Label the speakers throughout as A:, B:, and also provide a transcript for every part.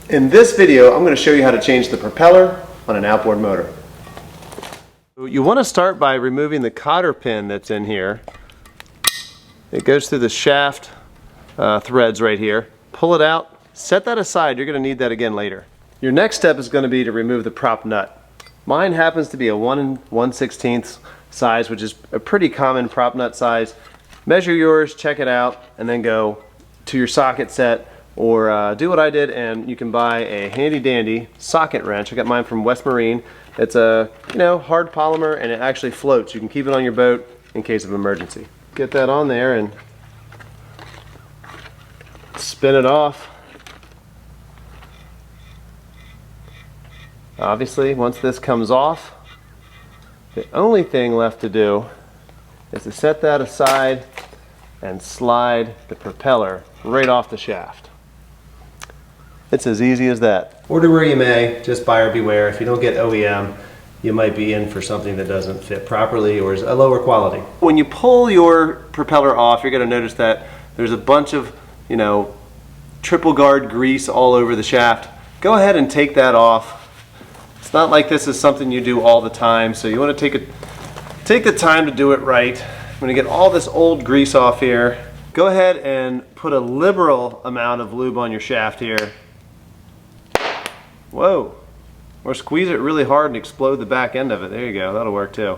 A: In this video, I'm going to show you how to change the propeller on an outboard motor. You want to start by removing the cotter pin that's in here. It goes through the shaft threads right here. Pull it out, set that aside. You're going to need that again later. Your next step is going to be to remove the prop nut. Mine happens to be a 1 1/16 size, which is a pretty common prop nut size. Measure yours, check it out, and then go to your socket set, or do what I did and you can buy a handy dandy socket wrench. I got mine from West Marine. It's a hard polymer and it actually floats. You can keep it on your boat in case of emergency. Get that on there and spin it off. Obviously, once this comes off, the only thing left to do is to set that aside and slide the propeller right off the shaft. It's as easy as that. Order where you may, just buyer beware. If you don't get OEM, you might be in for something that doesn't fit properly or is a lower quality. When you pull your propeller off, you're going to notice that there's a bunch of, triple guard grease all over the shaft. Go ahead and take that off. It's not like this is something you do all the time, so you want to take the time to do it right. I'm going to get all this old grease off here. Go ahead and put a liberal amount of lube on your shaft here. Whoa. Or squeeze it really hard and explode the back end of it. There you go. That'll work too.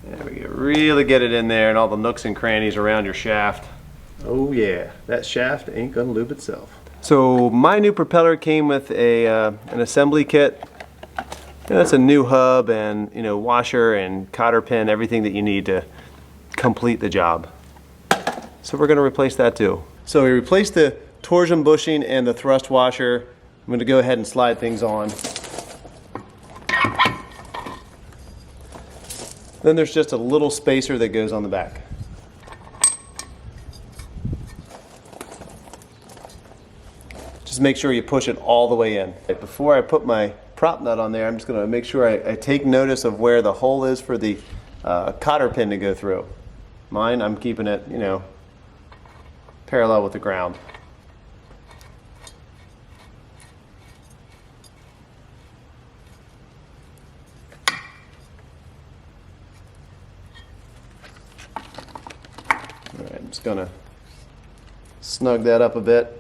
A: There we go. Really get it in there and all the nooks and crannies around your shaft. Oh yeah. That shaft ain't gonna lube itself. So my new propeller came with an assembly kit. That's a new hub and washer and cotter pin, everything that you need to complete the job. So we're going to replace that too. So we replaced the torsion bushing and the thrust washer. I'm going to go ahead and slide things on. Then there's just a little spacer that goes on the back. Just make sure you push it all the way in. Before I put my prop nut on there, I'm just going to make sure I take notice of where the hole is for the cotter pin to go through. Mine, I'm keeping it, parallel with the ground. All right, I'm just going to snug that up a bit.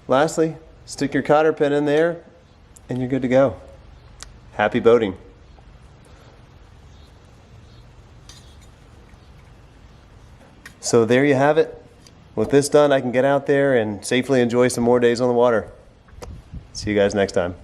A: Lastly, stick your cotter pin in there and you're good to go. Happy boating. So there you have it. With this done, I can get out there and safely enjoy some more days on the water. See you guys next time.